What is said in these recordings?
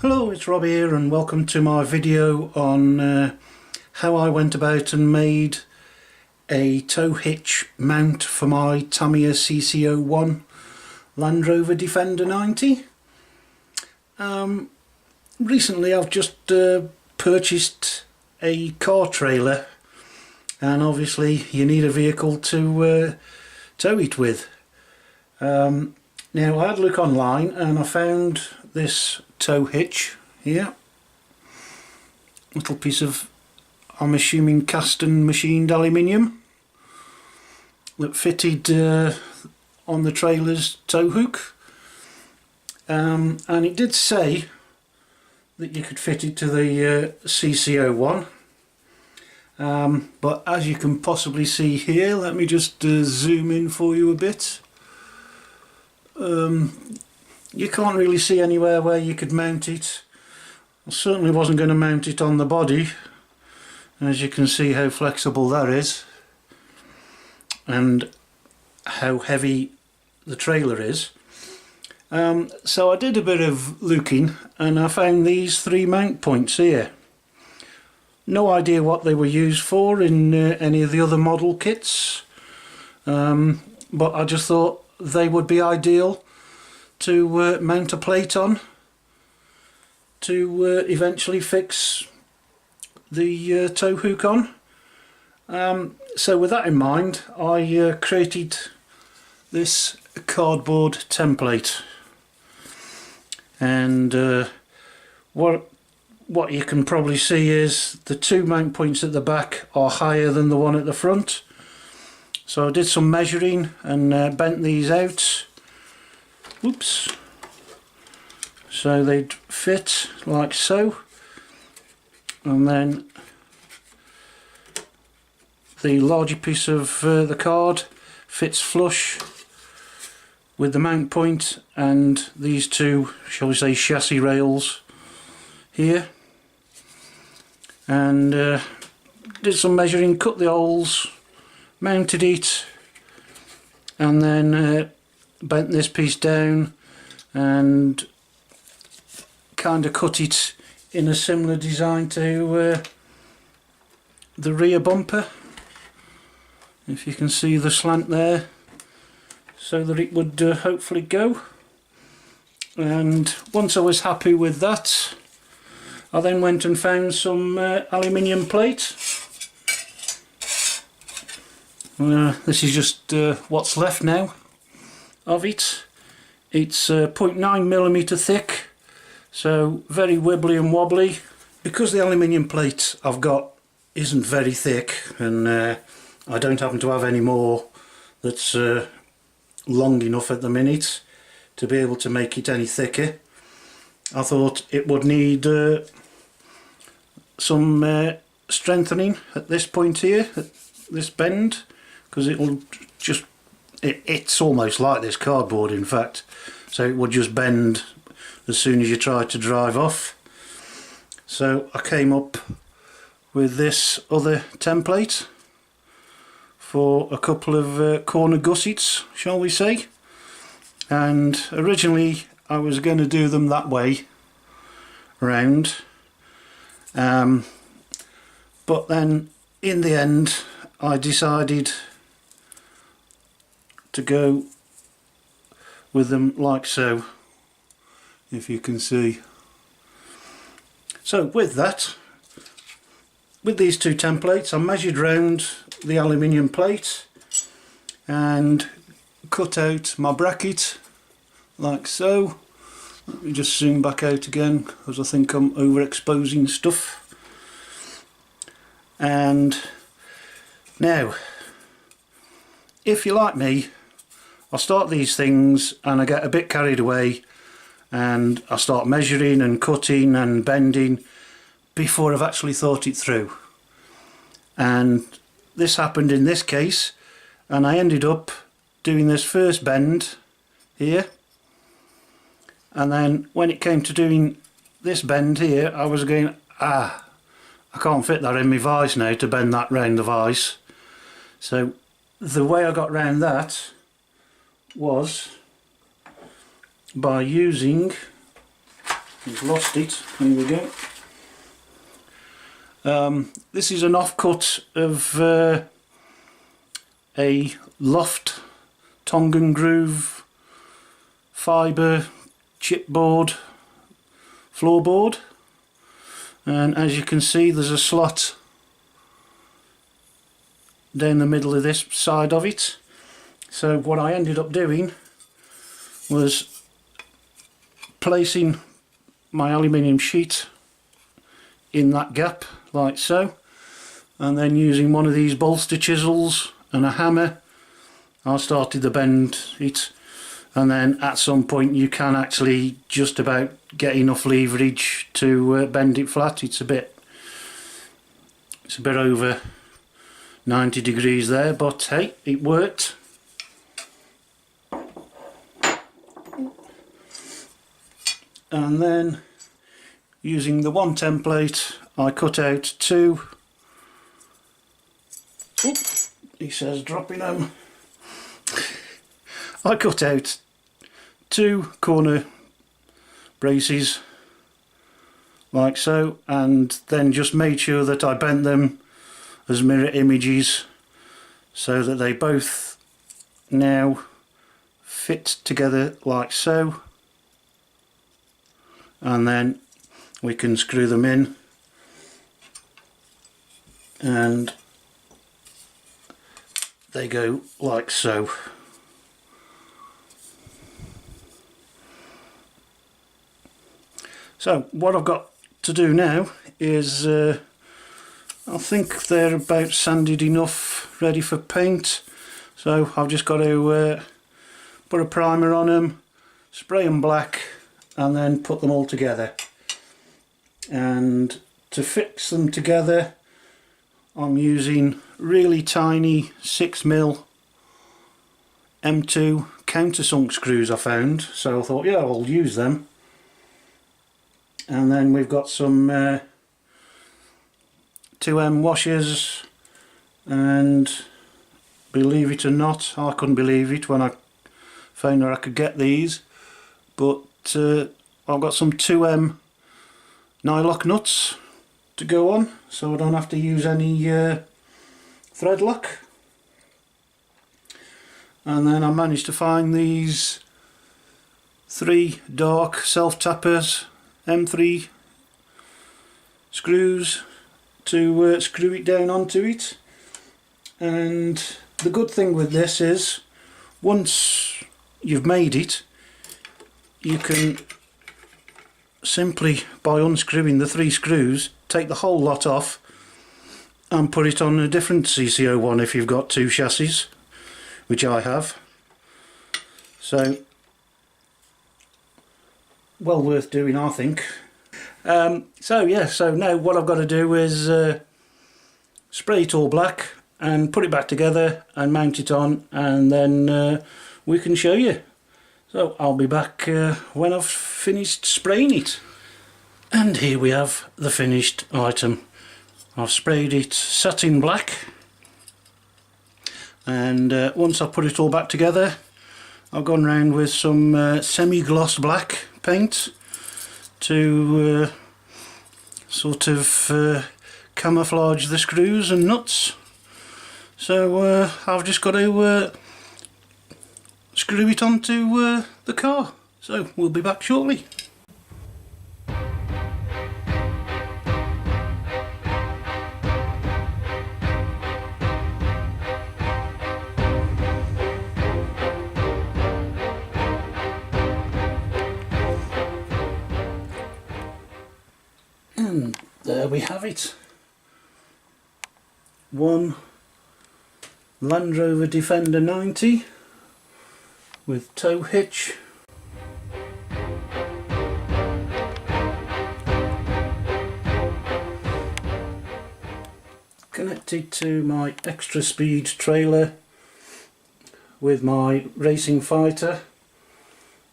Hello, it's Rob here and welcome to my video on how I went about and made a tow hitch mount for my Tamiya CC01 Land Rover Defender 90. Recently I've just purchased a car trailer, and obviously you need a vehicle to tow it with. Now I had a look online and I found this tow hitch here, little piece of, I'm assuming, cast and machined aluminium that fitted on the trailer's tow hook, and it did say that you could fit it to the CC01, but as you can possibly see here, let me just zoom in for you a bit. You can't really see anywhere where you could mount it. I certainly wasn't going to mount it on the body, as you can see how flexible that is and how heavy the trailer is. So I did a bit of looking and I found these three mount points here. No idea what they were used for in any of the other model kits, but I just thought they would be ideal to mount a plate on to eventually fix the tow hook on. So with that in mind, I created this cardboard template, and what you can probably see is the two mount points at the back are higher than the one at the front. So I did some measuring and bent these out. Whoops. So they'd fit like so, and then the larger piece of the card fits flush with the mount point and these two, shall we say, chassis rails here, and did some measuring, cut the holes, mounted it, and then bent this piece down and kind of cut it in a similar design to the rear bumper, if you can see the slant there, so that it would hopefully go. And once I was happy with that, I then went and found some aluminium plate. This is just what's left now of it. It's 0.9mm thick, so very wibbly and wobbly. Because the aluminium plate I've got isn't very thick, and I don't happen to have any more that's long enough at the minute to be able to make it any thicker, I thought it would need some strengthening at this point here, at this bend, because it'll just, it's almost like this cardboard in fact, so it would just bend as soon as you try to drive off. So I came up with this other template for a couple of corner gussets, shall we say, and originally I was going to do them that way round, but then in the end I decided to go with them like so, if you can see. So with that, with these two templates, I measured round the aluminium plate and cut out my bracket like so. Let me just zoom back out again because I think I'm overexposing stuff. And now, if you're like me, I start these things and I get a bit carried away and I start measuring and cutting and bending before I've actually thought it through. And this happened in this case, and I ended up doing this first bend here, and then when it came to doing this bend here, I was going, I can't fit that in my vise now to bend that round the vise. So the way I got round that was by using He's lost it. Here we go. This is an offcut of a loft Tongan groove fibre chipboard floorboard, and as you can see there's a slot down the middle of this side of it. So what I ended up doing was placing my aluminium sheet in that gap like so, and then using one of these bolster chisels and a hammer I started to bend it, and then at some point you can actually just about get enough leverage to bend it flat. It's a bit over 90 degrees there, but hey, it worked. And then using the one template I cut out two, he says dropping them, I cut out two corner braces like so, and then just made sure that I bent them as mirror images so that they both now fit together like so, and then we can screw them in and they go like so. So what I've got to do now is I think they're about sanded enough, ready for paint, so I've just got to put a primer on them, spray them black, and then put them all together. And to fix them together I'm using really tiny 6mm M2 countersunk screws I found, so I thought, yeah, I'll use them. And then we've got some 2M washers, and believe it or not, I couldn't believe it when I found that I could get these, but I've got some 2M nylock nuts to go on, so I don't have to use any thread lock. And then I managed to find these 3 dark self-tappers M3 screws to screw it down onto it. And the good thing with this is once you've made it, you can simply, by unscrewing the 3 screws, take the whole lot off and put it on a different CC01 if you've got 2 chassis, which I have. So well worth doing, I think. So now what I've got to do is spray it all black and put it back together and mount it on, and then we can show you. So I'll be back when I've finished spraying it. And here we have the finished item. I've sprayed it satin black, and once I've put it all back together I've gone round with some semi-gloss black paint to sort of camouflage the screws and nuts. So I've just got to screw it onto the car. So we'll be back shortly. And there we have it. One Land Rover Defender 90 with tow hitch. Connected to my extra speed trailer with my racing fighter,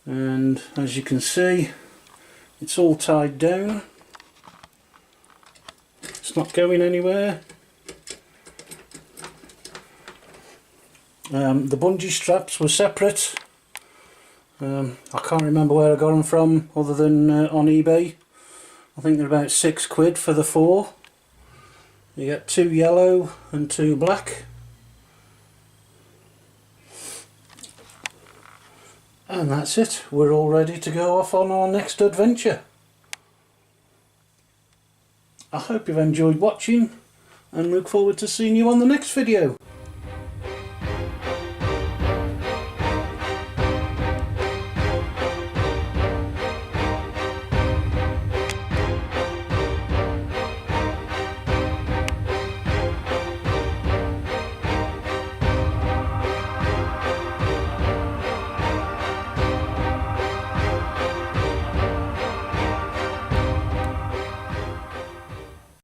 and as you can see it's all tied down. It's not going anywhere. The bungee straps were separate, I can't remember where I got them from other than on eBay. I think they're about £6 for the 4. You get 2 yellow and 2 black. And that's it, we're all ready to go off on our next adventure. I hope you've enjoyed watching and look forward to seeing you on the next video.